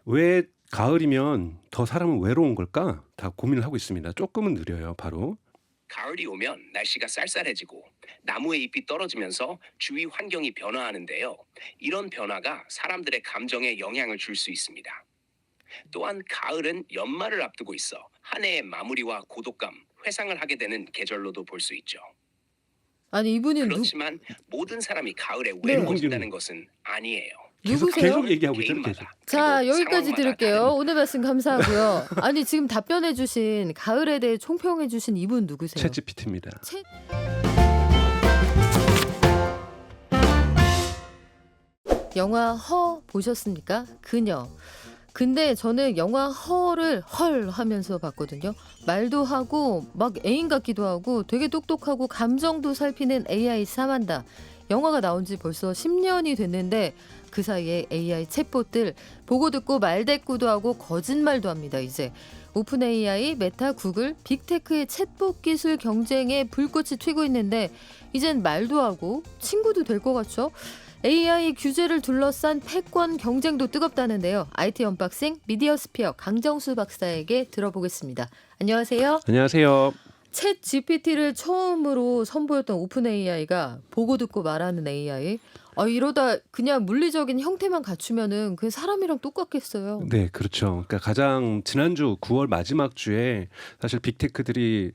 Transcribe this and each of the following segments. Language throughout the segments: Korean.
왜 가을이면 더 사람은 외로운 걸까? 다 고민을 하고 있습니다. 조금은 느려요, 바로. 가을이 오면 날씨가 쌀쌀해지고 나무의 잎이 떨어지면서 주위 환경이 변화하는데요. 이런 변화가 사람들의 감정에 영향을 줄 수 있습니다. 또한 가을은 연말을 앞두고 있어 한 해의 마무리와 고독감, 회상을 하게 되는 계절로도 볼 수 있죠. 아니 이분은 그렇지만 모든 사람이 가을에 네. 외로워진다는 것은 아니에요. 누구세요? 계속 얘기하고 있잖아요, 계속. 개인마다 자, 그리고 여기까지 상황마다 들을게요. 다릅니다. 오늘 말씀 감사하고요. 아니 지금 답변해 주신 가을에 대해 총평해 주신 이분 누구세요? 챗GPT입니다. 채... 영화 허 보셨습니까? 그녀. 근데 저는 영화 허를 헐 하면서 봤거든요. 말도 하고 막 애인 같기도 하고 되게 똑똑하고 감정도 살피는 AI 사만다. 영화가 나온 지 벌써 10년이 됐는데 그 사이에 AI 챗봇들 보고 듣고 말대꾸도 하고 거짓말도 합니다. 이제 오픈 AI, 메타, 구글, 빅테크의 챗봇 기술 경쟁에 불꽃이 튀고 있는데 이젠 말도 하고 친구도 될 것 같죠? AI 규제를 둘러싼 패권 경쟁도 뜨겁다는데요. IT 언박싱 미디어스피어 강정수 박사에게 들어보겠습니다. 안녕하세요. 안녕하세요. 챗 GPT를 처음으로 선보였던 오픈 AI가 보고 듣고 말하는 AI. 이러다 그냥 물리적인 형태만 갖추면은 그 사람이랑 똑같겠어요. 네, 그렇죠. 그러니까 가장 지난주 9월 마지막 주에 사실 빅테크들이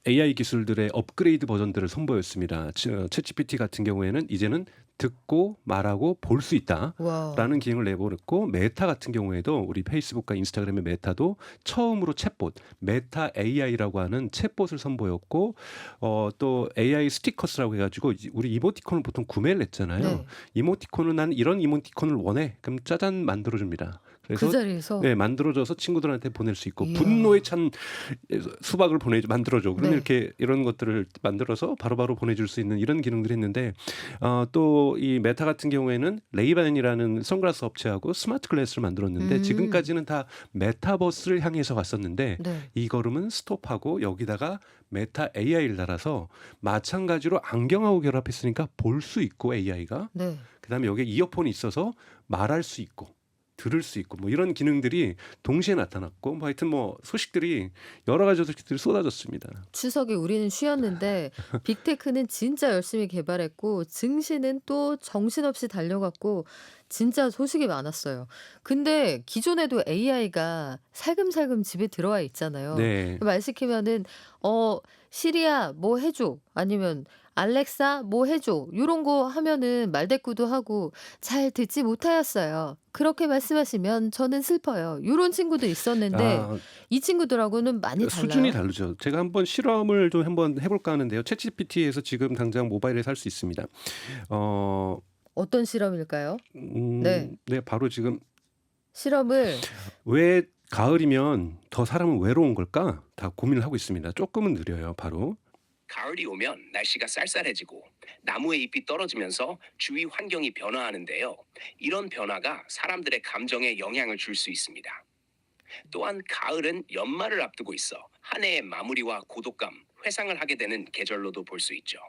AI 기술들의 업그레이드 버전들을 선보였습니다. 챗GPT 같은 경우에는 이제는 듣고 말하고 볼 수 와. 있다라는 기능을 내버렸고, 메타 같은 경우에도 우리 페이스북과 인스타그램의 메타도 처음으로 챗봇, 메타 AI라고 하는 챗봇을 선보였고, 또 AI 스티커스라고 해가지고 우리 이모티콘을 보통 구매를 했잖아요. 네. 이모티콘은 난 이런 이모티콘을 원해. 그럼 짜잔 만들어줍니다. 그 그래서 자리에서 네, 만들어줘서 친구들한테 보낼 수 있고, 이야. 분노에 찬 수박을 만들어줘. 그러면 네. 이렇게 이런 것들을 만들어서 바로바로 보내줄 수 있는 이런 기능들이 있는데, 또 이 메타 같은 경우에는 레이반이라는 선글라스 업체하고 스마트 글래스를 만들었는데, 지금까지는 다 메타버스를 향해서 갔었는데, 네. 이 걸음은 스톱하고 여기다가 메타 AI를 달아서 마찬가지로 안경하고 결합했으니까 볼 수 있고, AI가 네. 그다음에 여기에 이어폰이 있어서 말할 수 있고 들을 수 있고 뭐 이런 기능들이 동시에 나타났고, 뭐 하여튼 뭐 소식들이 여러 가지 소식들이 쏟아졌습니다. 추석에 우리는 쉬었는데 빅테크는 진짜 열심히 개발했고 증시는 또 정신없이 달려갔고 진짜 소식이 많았어요. 근데 기존에도 AI가 살금살금 집에 들어와 있잖아요. 네. 말 시키면은 시리야 뭐 해줘 아니면 알렉사 뭐 해줘 요런 거 하면은 말대꾸도 하고 잘 듣지 못하였어요. 그렇게 말씀하시면 저는 슬퍼요. 요런 친구도 있었는데 아, 이 친구들하고는 많이 수준이 달라요? 다르죠. 제가 한번 실험을 좀 한번 해볼까 하는데요. 챗GPT에서 지금 당장 모바일에 살 수 있습니다. 어, 어떤 실험일까요? 네. 네, 바로 지금 실험을 왜 가을이면 더 사람은 외로운 걸까? 다 고민을 하고 있습니다. 조금은 느려요, 바로. 가을이 오면 날씨가 쌀쌀해지고 나무의 잎이 떨어지면서 주위 환경이 변화하는데요. 이런 변화가 사람들의 감정에 영향을 줄 수 있습니다. 또한 가을은 연말을 앞두고 있어 한 해의 마무리와 고독감, 회상을 하게 되는 계절로도 볼 수 있죠.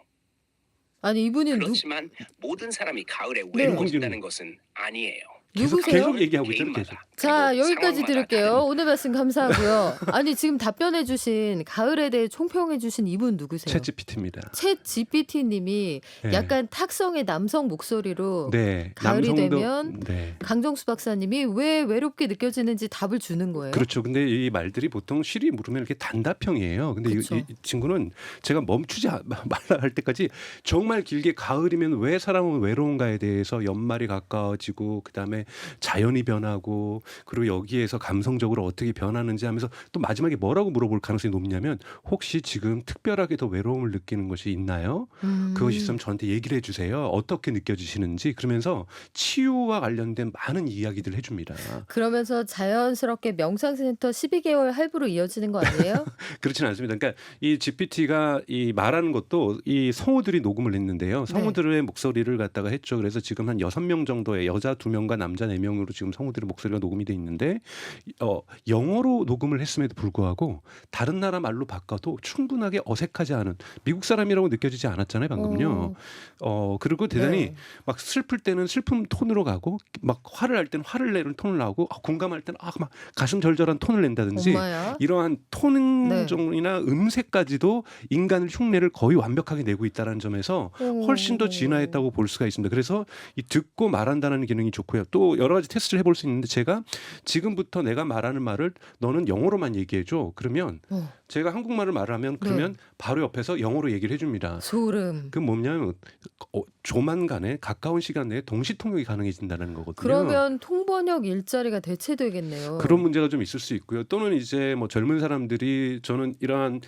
아니 이분은 그렇지만 모든 사람이 가을에 네. 외로워진다는 것은 아니에요. 누구세요? 계속 얘기하고 있잖아요, 계속. 개인마다 자, 그리고 여기까지 상황마다 들을게요. 다릅니다. 오늘 말씀 감사하고요. 아니 지금 답변해 주신 가을에 대해 총평해 주신 이분 누구세요? 챗GPT입니다. 챗 GPT 님이 네. 약간 탁성의 남성 목소리로 네, 가을이 남성도 되면 네. 강정수 박사님이 왜 외롭게 느껴지는지 답을 주는 거예요. 그렇죠. 근데 이 말들이 보통 쉬리 물으면 이렇게 단답형이에요. 근데 그쵸. 이 친구는 제가 멈추지 말라 할 때까지 정말 길게 가을이면 왜 사람은 외로운가에 대해서, 연말이 가까워지고 그다음에 자연이 변하고 그리고 여기에서 감성적으로 어떻게 변하는지 하면서 또 마지막에 뭐라고 물어볼 가능성이 높냐면, 혹시 지금 특별하게 더 외로움을 느끼는 것이 있나요? 그것이 있으면 저한테 얘기를 해주세요. 어떻게 느껴지시는지. 그러면서 치유와 관련된 많은 이야기들을 해줍니다. 그러면서 자연스럽게 명상센터 12개월 할부로 이어지는 거 아니에요? 그렇지는 않습니다. 그러니까 이 GPT가 이 말하는 것도 이 성우들이 녹음을 했는데요. 성우들의 목소리를 갖다가 했죠. 그래서 지금 한 6명 정도의 여자 2명과 남자 4명으로 지금 성우들의 목소리가 녹음이 돼 있는데 영어로 녹음을 했음에도 불구하고 다른 나라 말로 바꿔도 충분하게 어색하지 않은 미국 사람이라고 느껴지지 않았잖아요, 방금요. 그리고 대단히 네. 막 슬플 때는 슬픔 톤으로 가고 막 화를 할 때는 화를 내는 톤을 나오고 공감할 때는 막 가슴 절절한 톤을 낸다든지 엄마야. 이러한 톤종이나 음색까지도 인간의 흉내를 거의 완벽하게 내고 있다는 점에서 훨씬 더 진화했다고 볼 수가 있습니다. 그래서 이 듣고 말한다는 기능이 좋고요. 또 여러 가지 테스트를 해볼 수 있는데 제가 지금부터 내가 말하는 말을 너는 영어로만 얘기해줘. 그러면 제가 한국말을 말하면 그러면 바로 옆에서 영어로 얘기를 해줍니다. 소름. 그 뭐냐면 조만간에 가까운 시간 내에 동시 통역이 가능해진다는 거거든요. 그러면 통번역 일자리가 대체되겠네요. 그런 문제가 좀 있을 수 있고요. 또는 이제 뭐 젊은 사람들이 저는 이러한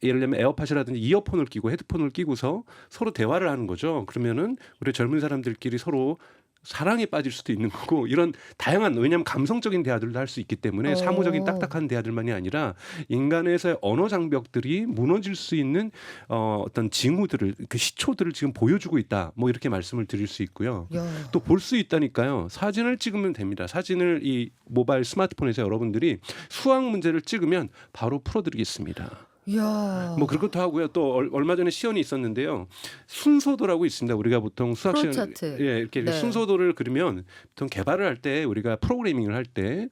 예를 들면 에어팟이라든지 이어폰을 끼고 헤드폰을 끼고서 서로 대화를 하는 거죠. 그러면은 우리 젊은 사람들끼리 서로 사랑에 빠질 수도 있는 거고 이런 다양한 왜냐하면 감성적인 대화들도 할 수 있기 때문에 사무적인 딱딱한 대화들만이 아니라 인간에서의 언어 장벽들이 무너질 수 있는 어떤 징후들을 그 시초들을 지금 보여주고 있다. 뭐 이렇게 말씀을 드릴 수 있고요. 야. 또 볼 수 있다니까요. 사진을 찍으면 됩니다. 사진을 이 모바일 스마트폰에서 여러분들이 수학 문제를 찍으면 바로 풀어드리겠습니다. 야. 뭐 그것도 하고요. 또 얼마 전에 시연이 있었는데요. 순서도라고 있습니다. 우리가 보통 수학 시연 프로차트. 이렇게 네. 순서도를 그리면 보통 개발을 할 때 우리가 프로그래밍을 할 때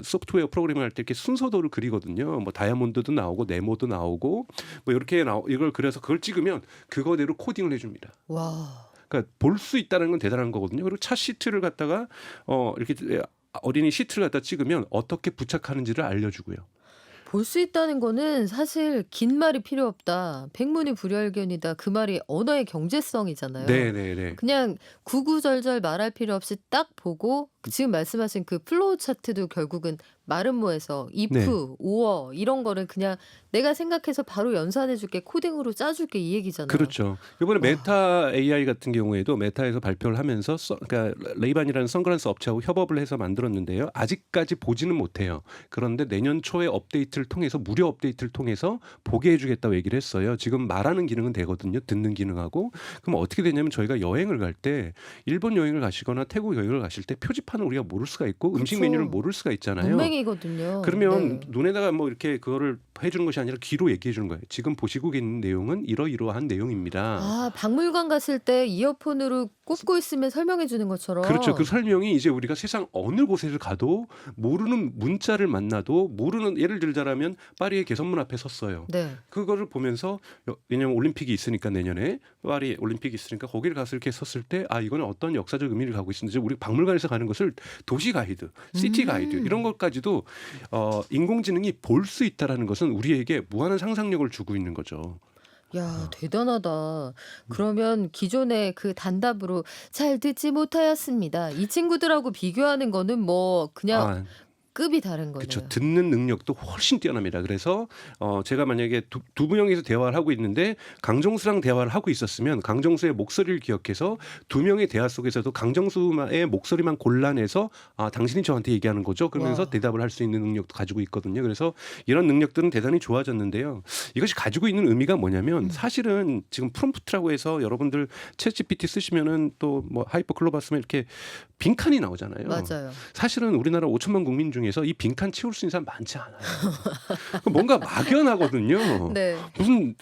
소프트웨어 프로그래밍을 할 때 이렇게 순서도를 그리거든요. 뭐 다이아몬드도 나오고 네모도 나오고 뭐 이렇게 이걸 그려서 그걸 찍으면 그거대로 코딩을 해줍니다. 와. 그러니까 볼 수 있다는 건 대단한 거거든요. 그리고 차 시트를 갖다가 이렇게 어린이 시트를 갖다 찍으면 어떻게 부착하는지를 알려주고요. 볼 수 있다는 거는 사실 긴 말이 필요 없다. 백문이 불여일견이다. 그 말이 언어의 경제성이잖아요. 네네네. 그냥 구구절절 말할 필요 없이 딱 보고 지금 말씀하신 그 플로우 차트도 결국은 마름모에서 if, 네. or 이런 거를 그냥 내가 생각해서 바로 연산해줄게 코딩으로 짜줄게 이 얘기잖아요. 그렇죠. 이번에 와. 메타 AI 같은 경우에도 메타에서 발표를 하면서 그러니까 레이반이라는 선글라스 업체하고 협업을 해서 만들었는데요. 아직까지 보지는 못해요. 그런데 내년 초에 업데이트를 통해서 무료 업데이트를 통해서 보게 해주겠다고 얘기를 했어요. 지금 말하는 기능은 되거든요. 듣는 기능하고. 그럼 어떻게 되냐면 저희가 여행을 갈 때 일본 여행을 가시거나 태국 여행을 가실 때 표지판을 우리가 모를 수가 있고 음식 그쵸. 메뉴를 모를 수가 있잖아요. 문맹이거든요. 그러면 네. 눈에다가 뭐 이렇게 그거를 해주는 것이 아니라 귀로 얘기해 주는 거예요. 지금 보시고 있는 내용은 이러이러한 내용입니다. 아, 박물관 갔을 때 이어폰으로 꽂고 있으면 설명해 주는 것처럼. 그렇죠. 그 설명이 이제 우리가 세상 어느 곳에 가도 모르는 문자를 만나도 모르는 예를 들자라면 파리의 개선문 앞에 섰어요. 네. 그거를 보면서 왜냐하면 올림픽이 있으니까 내년에 파리 올림픽이 있으니까 거기를 가서 이렇게 섰을 때 이거는 어떤 역사적 의미를 갖고 있는지 우리 박물관에서 가는 것을 도시 가이드, 시티 가이드 이런 것까지도 인공지능이 볼 수 있다라는 것은 우리에게 무한한 상상력을 주고 있는 거죠. 야, 대단하다. 그러면 기존의 그 단답으로 잘 듣지 못하였습니다. 이 친구들하고 비교하는 거는 뭐 그냥 아, 급이 다른 거네요. 그렇죠. 듣는 능력도 훨씬 뛰어납니다. 그래서 제가 만약에 두 명이서 대화를 하고 있는데 강정수랑 대화를 하고 있었으면 강정수의 목소리를 기억해서 두 명의 대화 속에서도 강정수의 목소리만 골라내서 당신이 저한테 얘기하는 거죠. 그러면서 와. 대답을 할 수 있는 능력도 가지고 있거든요. 그래서 이런 능력들은 대단히 좋아졌는데요. 이것이 가지고 있는 의미가 뭐냐면 사실은 지금 프롬프트라고 해서 여러분들 챗GPT 쓰시면은 또 뭐 하이퍼클로바 쓰면 이렇게 빈칸이 나오잖아요. 맞아요. 사실은 우리나라 5천만 국민 중에서 이 빈칸 채울 수 있는 사람 많지 않아요. 뭔가 막연하거든요. 네. 무슨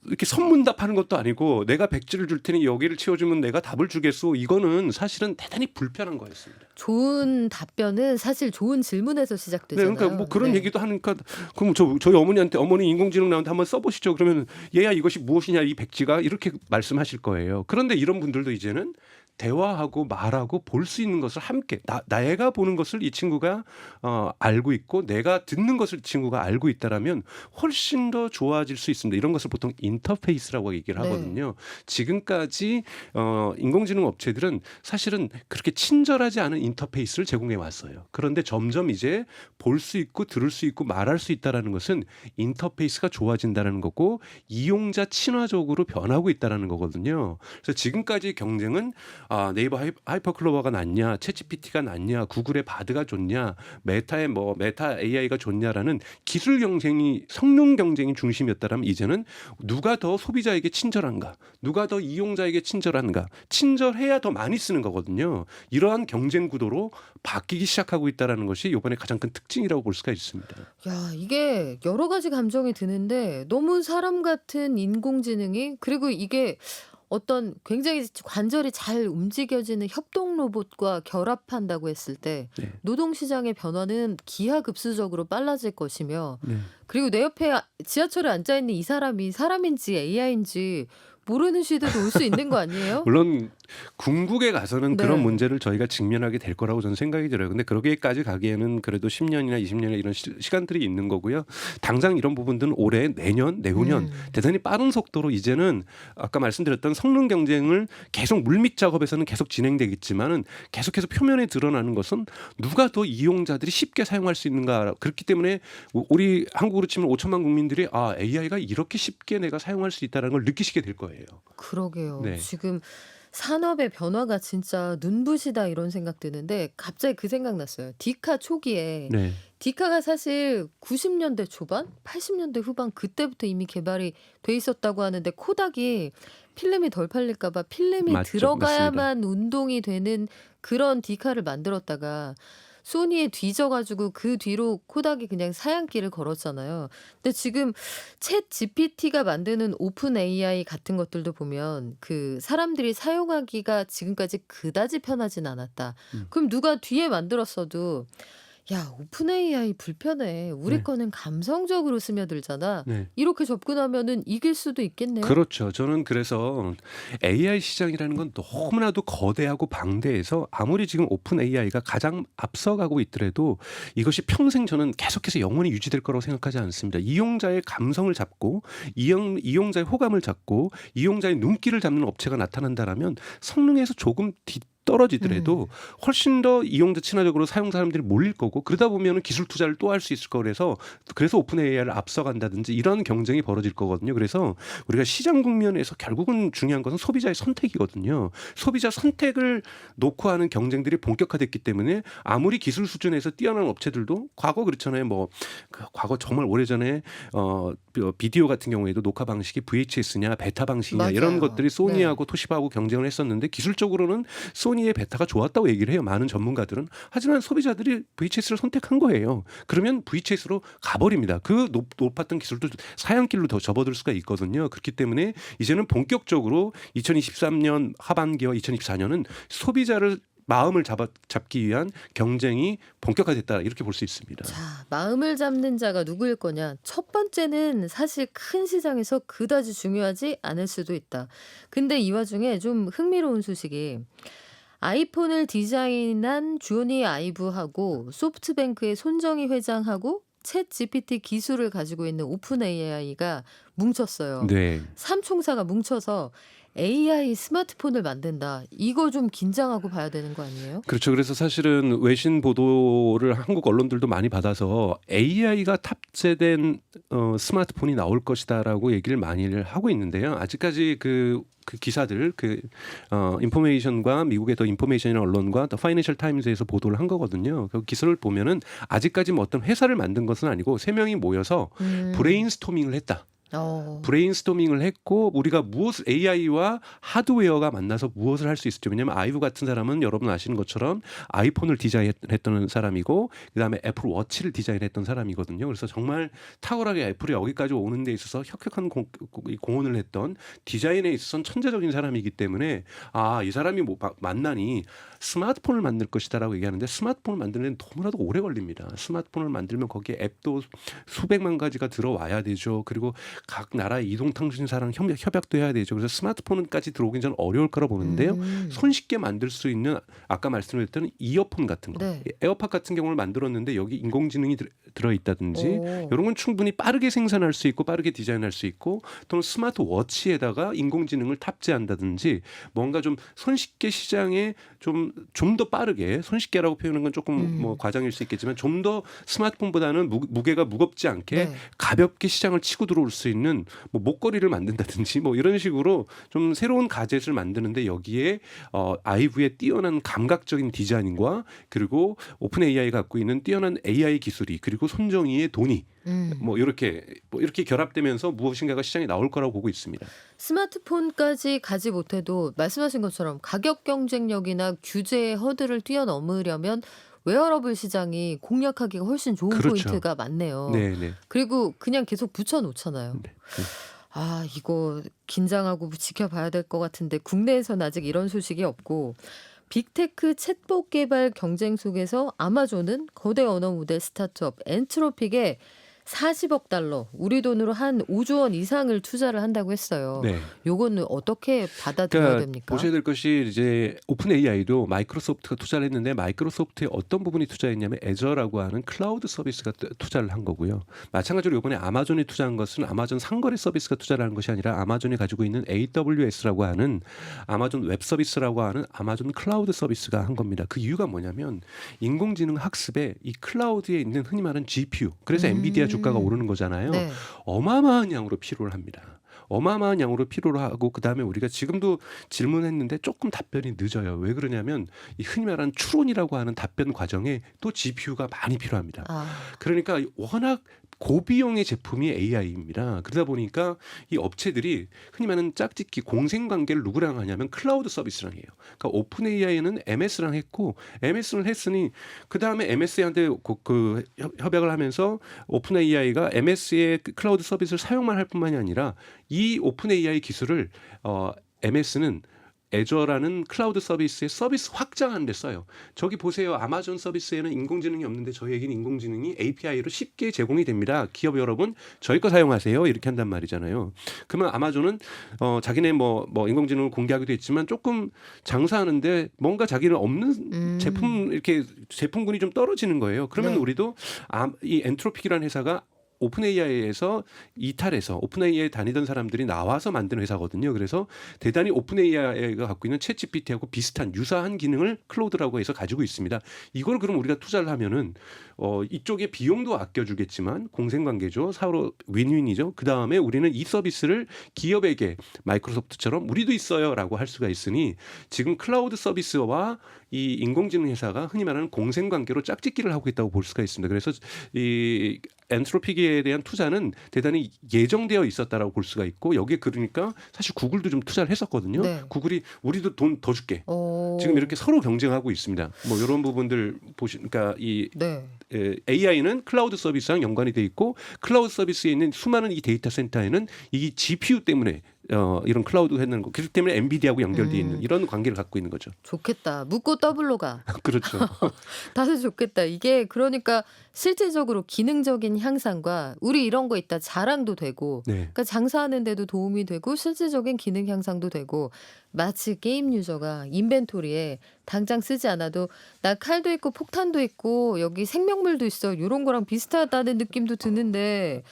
이렇게 선문답하는 것도 아니고 내가 백지를 줄 테니 여기를 채워주면 내가 답을 주겠소. 이거는 사실은 대단히 불편한 거였습니다. 좋은 답변은 사실 좋은 질문에서 네, 시작되잖아요. 그러니까 뭐 그런 네. 얘기도 하니까 그럼 저희 어머니한테 어머니 인공지능 나오는데 한번 써보시죠. 그러면 얘야 이것이 무엇이냐 이 백지가 이렇게 말씀하실 거예요. 그런데 이런 분들도 이제는 대화하고 말하고 볼 수 있는 것을 함께 내가 보는 것을 이 친구가 알고 있고 내가 듣는 것을 이 친구가 알고 있다라면 훨씬 더 좋아질 수 있습니다. 이런 것을 보통 인터페이스라고 얘기를 네. 하거든요. 지금까지 인공지능 업체들은 사실은 그렇게 친절하지 않은 인터페이스를 제공해 왔어요. 그런데 점점 이제 볼 수 있고 들을 수 있고 말할 수 있다라는 것은 인터페이스가 좋아진다는 거고 이용자 친화적으로 변하고 있다라는 거거든요. 그래서 지금까지 경쟁은 네이버 하이퍼클로버가 낫냐, 챗GPT가 낫냐, 구글의 바드가 좋냐, 메타의 뭐 메타 AI가 좋냐라는 기술 경쟁이 성능 경쟁이 중심이었다면 이제는 누가 더 소비자에게 친절한가, 누가 더 이용자에게 친절한가, 친절해야 더 많이 쓰는 거거든요. 이러한 경쟁 구도로 바뀌기 시작하고 있다는 것이 이번에 가장 큰 특징이라고 볼 수가 있습니다. 야, 이게 여러 가지 감정이 드는데 너무 사람 같은 인공지능이 그리고 이게 어떤 굉장히 관절이 잘 움직여지는 협동 로봇과 결합한다고 했을 때 네. 노동시장의 변화는 기하급수적으로 빨라질 것이며 네. 그리고 내 옆에 지하철에 앉아있는 이 사람이 사람인지 AI인지 모르는 시대도 올 수 있는 거 아니에요? 물론 궁극에 가서는 그런 네. 문제를 저희가 직면하게 될 거라고 저는 생각이 들어요. 근데 그러기까지 가기에는 그래도 10년이나 20년이나 이런 시간들이 있는 거고요. 당장 이런 부분들은 올해, 내년, 내후년 대단히 빠른 속도로 이제는 아까 말씀드렸던 성능 경쟁을 계속 물밑 작업에서는 계속 진행되겠지만은 계속해서 표면에 드러나는 것은 누가 더 이용자들이 쉽게 사용할 수 있는가. 그렇기 때문에 우리 한국으로 치면 5천만 국민들이 AI가 이렇게 쉽게 내가 사용할 수 있다는 걸 느끼시게 될 거예요. 그러게요. 네. 지금 산업의 변화가 진짜 눈부시다 이런 생각 드는데 갑자기 그 생각 났어요. 디카 초기에 네. 디카가 사실 90년대 초반, 80년대 후반 그때부터 이미 개발이 돼 있었다고 하는데 코닥이 필름이 덜 팔릴까 봐 필름이 맞죠. 들어가야만 운동이 되는 그런 디카를 만들었다가 소니에 뒤져가지고 그 뒤로 코닥이 그냥 사양길을 걸었잖아요. 근데 지금 챗 GPT가 만드는 오픈 AI 같은 것들도 보면 그 사람들이 사용하기가 지금까지 그다지 편하진 않았다. 그럼 누가 뒤에 만들었어도 야, 오픈 AI 불편해. 우리 네. 거는 감성적으로 스며들잖아. 네. 이렇게 접근하면은 이길 수도 있겠네요. 그렇죠. 저는 그래서 AI 시장이라는 건 너무나도 거대하고 방대해서 아무리 지금 오픈 AI가 가장 앞서가고 있더라도 이것이 평생 저는 계속해서 영원히 유지될 거라고 생각하지 않습니다. 이용자의 감성을 잡고 이용자의 호감을 잡고 이용자의 눈길을 잡는 업체가 나타난다라면 성능에서 조금 떨어지더라도 훨씬 더 이용자 친화적으로 사용 사람들이 몰릴 거고 그러다 보면 기술 투자를 또 할 수 있을 거 그래서 오픈 AI를 앞서간다든지 이런 경쟁이 벌어질 거거든요. 그래서 우리가 시장 국면에서 결국은 중요한 것은 소비자의 선택이거든요. 소비자 선택을 놓고 하는 경쟁들이 본격화됐기 때문에 아무리 기술 수준에서 뛰어난 업체들도 과거 그렇잖아요. 과거 정말 오래전에 비디오 같은 경우에도 녹화 방식이 VHS냐 베타 방식이냐 이런 맞아요. 것들이 소니하고 토시바하고 경쟁을 했었는데 기술적으로는 소니의 베타가 좋았다고 얘기를 해요. 많은 전문가들은. 하지만 소비자들이 VHS를 선택한 거예요. 그러면 VHS로 가버립니다. 그 높았던 기술도 사양길로 더 접어들 수가 있거든요. 그렇기 때문에 이제는 본격적으로 2023년 하반기와 2024년은 소비자를 마음을 잡기 위한 경쟁이 본격화됐다 이렇게 볼 수 있습니다. 자, 마음을 잡는 자가 누구일 거냐? 첫 번째는 사실 큰 시장에서 그다지 중요하지 않을 수도 있다. 근데 이 와중에 좀 흥미로운 소식이 아이폰을 디자인한 주니 아이브하고 소프트뱅크의 손정희 회장하고 챗 GPT 기술을 가지고 있는 오픈 AI가 뭉쳤어요. 네. 삼총사가 뭉쳐서 AI 스마트폰을 만든다. 이거 좀 긴장하고 봐야 되는 거 아니에요? 그렇죠. 그래서 사실은 외신 보도를 한국 언론들도 많이 받아서 AI가 탑재된 스마트폰이 나올 것이다라고 얘기를 많이 하고 있는데요. 아직까지 그 기사들 인포메이션과 미국의 더 인포메이션이라는 언론과 더 파이낸셜 타임즈에서 보도를 한 거거든요. 그 기사를 보면은 아직까지 뭐 어떤 회사를 만든 것은 아니고 3명이 모여서 브레인스토밍을 했다. 브레인스토밍을 했고 우리가 AI와 하드웨어가 만나서 무엇을 할 수 있을지. 왜냐하면 아이브 같은 사람은 여러분 아시는 것처럼 아이폰을 디자인했던 사람이고 그다음에 애플 워치를 디자인했던 사람이거든요. 그래서 정말 탁월하게 애플이 여기까지 오는 데 있어서 혁혁한 공헌을 했던 디자인에 있어서는 천재적인 사람이기 때문에 이 사람이 만나니 스마트폰을 만들 것이다라고 얘기하는데 스마트폰을 만드는 데 너무나도 오래 걸립니다. 스마트폰을 만들면 거기에 앱도 수백만 가지가 들어와야 되죠. 그리고 각 나라의 이동통신사랑 협약도 해야 되죠. 그래서 스마트폰까지 들어오긴 전 어려울 거라 보는데요. 손쉽게 만들 수 있는 아까 말씀드렸던 이어폰 같은 거, 네. 에어팟 같은 경우를 만들었는데 여기 인공지능이 들어있다든지 오. 이런 건 충분히 빠르게 생산할 수 있고 빠르게 디자인할 수 있고 또는 스마트워치에다가 인공지능을 탑재한다든지 뭔가 좀 손쉽게 시장에 좀 더 빠르게 손쉽게라고 표현하는 건 조금 뭐 과장일 수 있겠지만 좀 더 스마트폰보다는 무게가 무겁지 않게 네. 가볍게 시장을 치고 들어올 수 있는 뭐 목걸이를 만든다든지 뭐 이런 식으로 좀 새로운 가젯을 만드는데 여기에 아이브의 뛰어난 감각적인 디자인과 그리고 오픈 AI가 갖고 있는 뛰어난 AI 기술이 그리고 손정희의 돈이 뭐 이렇게 결합되면서 무엇인가가 시장에 나올 거라고 보고 있습니다. 스마트폰까지 가지 못해도 말씀하신 것처럼 가격 경쟁력이나 규제의 허들을 뛰어넘으려면 웨어러블 시장이 공략하기가 훨씬 좋은 그렇죠. 포인트가 많네요. 네, 네. 그리고 그냥 계속 붙여놓잖아요. 네. 아, 이거 긴장하고 지켜봐야 될 것 같은데 국내에서는 아직 이런 소식이 없고 빅테크 챗봇 개발 경쟁 속에서 아마존은 거대 언어 모델 스타트업 엔트로픽에 40억 달러, 우리 돈으로 한 5조 원 이상을 투자를 한다고 했어요. 네. 요거는 어떻게 받아들여야 그러니까 됩니까? 보셔야 될 것이 이제 오픈 AI도 마이크로소프트가 투자를 했는데 마이크로소프트의 어떤 부분이 투자했냐면 애저라고 하는 클라우드 서비스가 투자를 한 거고요. 마찬가지로 이번에 아마존이 투자한 것은 아마존 상거래 서비스가 투자를 한 것이 아니라 아마존이 가지고 있는 AWS라고 하는 아마존 웹 서비스라고 하는 아마존 클라우드 서비스가 한 겁니다. 그 이유가 뭐냐면 인공지능 학습에 이 클라우드에 있는 흔히 말하는 GPU, 그래서 엔비디아 주가가 오르는 거잖아요. 네. 어마어마한 양으로 필요를 합니다. 어마어마한 양으로 필요로 하고 그다음에 우리가 지금도 질문했는데 조금 답변이 늦어요. 왜 그러냐면 이 흔히 말하는 추론이라고 하는 답변 과정에 또 GPU가 많이 필요합니다. 아, 그러니까 워낙 고비용의 제품이 AI입니다. 그러다 보니까 이 업체들이 흔히 말하는 짝짓기 공생관계를 누구랑 하냐면 클라우드 서비스랑 해요. 그러니까 오픈 AI는 MS랑 했고 MS를 했으니 그 다음에 MS한테 그 협약을 하면서 오픈 AI가 MS의 클라우드 서비스를 사용만 할 뿐만이 아니라 이 오픈 AI 기술을 MS는 애저라는 클라우드 서비스의 서비스 확장하는 데 써요. 저기 보세요. 아마존 서비스에는 인공지능이 없는데 저희에게는 인공지능이 API로 쉽게 제공이 됩니다. 기업 여러분 저희 거 사용하세요. 이렇게 한단 말이잖아요. 그러면 아마존은 자기네 뭐 인공지능을 공개하기도 했지만 조금 장사하는데 뭔가 자기는 없는 제품 이렇게 제품군이 좀 떨어지는 거예요. 그러면 네. 우리도 이 엔트로픽이라는 회사가 오픈 AI에서 이탈해서 오픈 AI에 다니던 사람들이 나와서 만든 회사거든요. 그래서 대단히 오픈 AI가 갖고 있는 챗 GPT하고 비슷한 유사한 기능을 클로드라고 해서 가지고 있습니다. 이걸 그럼 우리가 투자를 하면은 이쪽에 비용도 아껴주겠지만 공생관계죠. 서로 윈윈이죠. 그 다음에 우리는 이 서비스를 기업에게 마이크로소프트처럼 우리도 있어요라고 할 수가 있으니 지금 클라우드 서비스와 이 인공지능 회사가 흔히 말하는 공생관계로 짝짓기를 하고 있다고 볼 수가 있습니다. 그래서 이 엔트로픽에 대한 투자는 대단히 예정되어 있었다라고 볼 수가 있고 여기에 그러니까 사실 구글도 좀 투자를 했었거든요. 네. 구글이 우리도 돈 더 줄게. 오. 지금 이렇게 서로 경쟁하고 있습니다. 뭐 이런 부분들 보시니까 이 네. AI는 클라우드 서비스랑 연관이 돼 있고 클라우드 서비스에 있는 수많은 이 데이터 센터에는 이 GPU 때문에 이런 클라우드 했는 거 그렇기 때문에 엔비디아하고 연결돼 있는 이런 관계를 갖고 있는 거죠. 좋겠다. 묻고 더블로 가. 그렇죠. 다들 좋겠다. 이게 그러니까 실질적으로 기능적인 향상과 우리 이런 거 있다 자랑도 되고 네. 그러니까 장사하는 데도 도움이 되고 실질적인 기능 향상도 되고 마치 게임 유저가 인벤토리에 당장 쓰지 않아도 나 칼도 있고 폭탄도 있고 여기 생명물도 있어 이런 거랑 비슷하다는 느낌도 드는데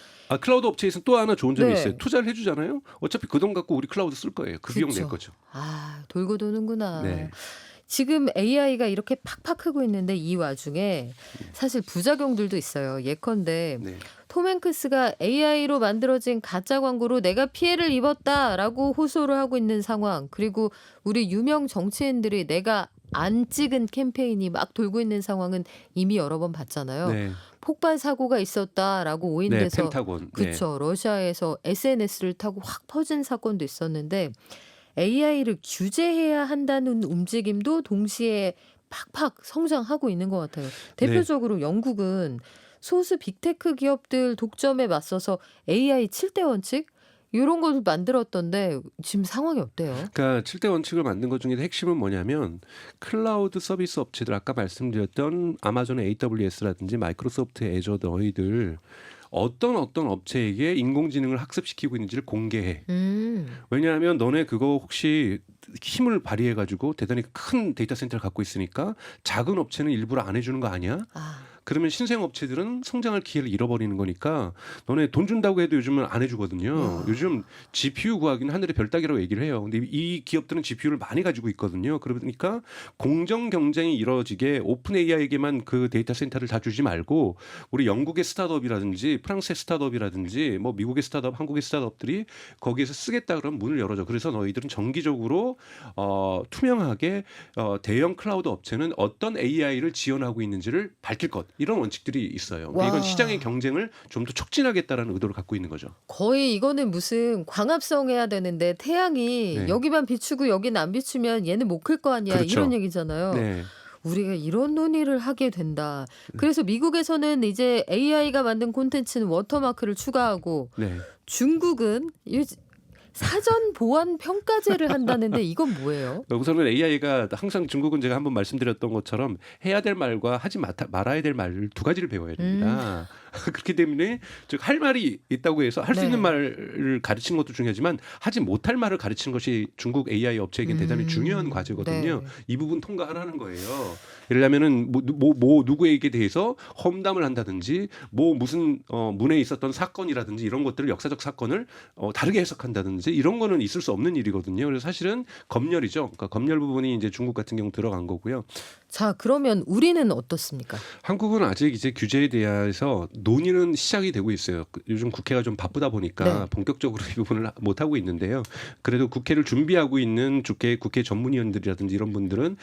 클라우드 업체에서는 또 하나 좋은 점이 네. 있어요. 투자를 해주잖아요. 어차피 그 돈 갖고 우리 클라우드 쓸 거예요. 그 비용 낼 그쵸. 거죠. 아 돌고 도는구나. 네. 지금 AI가 이렇게 팍팍 크고 있는데 이 와중에 사실 부작용들도 있어요. 예컨대 네. 톰 행크스가 AI로 만들어진 가짜 광고로 내가 피해를 입었다라고 호소를 하고 있는 상황. 그리고 우리 유명 정치인들이 내가 안 찍은 캠페인이 막 돌고 있는 상황은 이미 여러 번 봤잖아요. 네. 폭발 사고가 있었다라고 네. 오인돼서 펜타곤. 네. 그쵸. 러시아에서 SNS를 타고 확 퍼진 사건도 있었는데 AI를 규제해야 한다는 움직임도 동시에 팍팍 성장하고 있는 것 같아요. 대표적으로 영국은 소수 빅테크 기업들 독점에 맞서서 AI 7대 원칙 이런 걸 만들었던데 지금 상황이 어때요? 그러니까 7대 원칙을 만든 것 중에 핵심은 뭐냐면 클라우드 서비스 업체들 아까 말씀드렸던 아마존의 AWS라든지 마이크로소프트의 애저 너희들 어떤 업체에게 인공지능을 학습시키고 있는지를 공개해. 왜냐하면 너네 그거 혹시 힘을 발휘해가지고 대단히 큰 데이터 센터를 갖고 있으니까 작은 업체는 일부러 안 해주는 거 아니야? 아, 그러면 신생 업체들은 성장할 기회를 잃어버리는 거니까 너네 돈 준다고 해도 요즘은 안 해주거든요. 요즘 GPU 구하기는 하늘의 별 따기라고 얘기를 해요. 근데 이 기업들은 GPU를 많이 가지고 있거든요. 그러니까 공정 경쟁이 이루어지게 오픈 AI에게만 그 데이터 센터를 다 주지 말고 우리 영국의 스타트업이라든지 프랑스의 스타트업이라든지 뭐 미국의 스타트업, 한국의 스타트업들이 거기에서 쓰겠다 그러면 문을 열어줘. 그래서 너희들은 정기적으로 투명하게 대형 클라우드 업체는 어떤 AI를 지원하고 있는지를 밝힐 것. 이런 원칙들이 있어요. 와. 이건 시장의 경쟁을 좀 더 촉진하겠다라는 의도를 갖고 있는 거죠. 거의 이거는 무슨 광합성 해야 되는데 태양이 네. 여기만 비추고 여기는 안 비추면 얘는 못 클 거 아니야. 그렇죠. 이런 얘기잖아요. 네. 우리가 이런 논의를 하게 된다. 그래서 미국에서는 이제 AI가 만든 콘텐츠는 워터마크를 추가하고 네. 중국은 사전 보안 평가제를 한다는데 이건 뭐예요? 우선은 AI가 항상 중국은 제가 한번 말씀드렸던 것처럼 해야 될 말과 하지 말아야 될 말 두 가지를 배워야 됩니다. 그렇기 때문에 즉 할 말이 있다고 해서 할 수 네. 있는 말을 가르치는 것도 중요하지만 하지 못할 말을 가르치는 것이 중국 AI 업체에게 대단히 중요한 과제거든요. 네. 이 부분 통과하라는 거예요. 예를 들면은 누구에게 대해서 험담을 한다든지 무슨 문에 있었던 사건이라든지 이런 것들을 역사적 사건을 다르게 해석한다든지 이런 거는 있을 수 없는 일이거든요. 그래서 사실은 검열이죠. 그러니까 검열 부분이 이제 중국 같은 경우 들어간 거고요. 자, 그러면 우리는 어떻습니까? 한국은 아직 이제 규제에 대해서 논의는 시작이 되고 있어요. 요즘 국회가 좀 바쁘다 보니까 네. 본격적으로 이 부분을 못 하고 있는데요. 그래도 국회를 준비하고 있는 국회 전문위원들이라든지 이런 분들은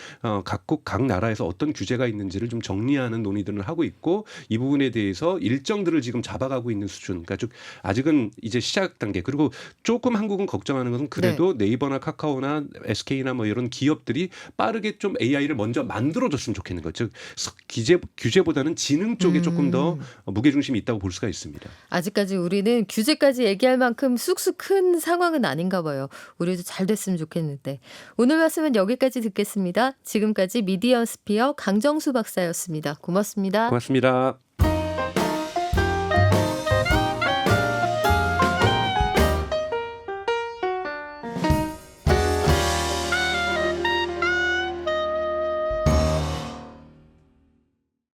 각 나라에서 어떤 규제가 있는지를 좀 정리하는 논의들을 하고 있고 이 부분에 대해서 일정들을 지금 잡아가고 있는 수준. 그러니까 쭉 아직은 이제 시작 단계. 그리고 조금 한국은 걱정하는 것은 그래도 네이버나 카카오나 SK나 뭐 이런 기업들이 빠르게 좀 AI를 먼저 만들어줬으면 좋겠는 거죠. 즉 규제보다는 지능 쪽에 조금 더 무게중심이 있다고 볼 수가 있습니다. 아직까지 우리는 규제까지 얘기할 만큼 쑥쑥 큰 상황은 아닌가 봐요. 우리도 잘 됐으면 좋겠는데. 오늘 말씀은 여기까지 듣겠습니다. 지금까지 미디어 스피어 강정수 박사였습니다. 고맙습니다. 고맙습니다.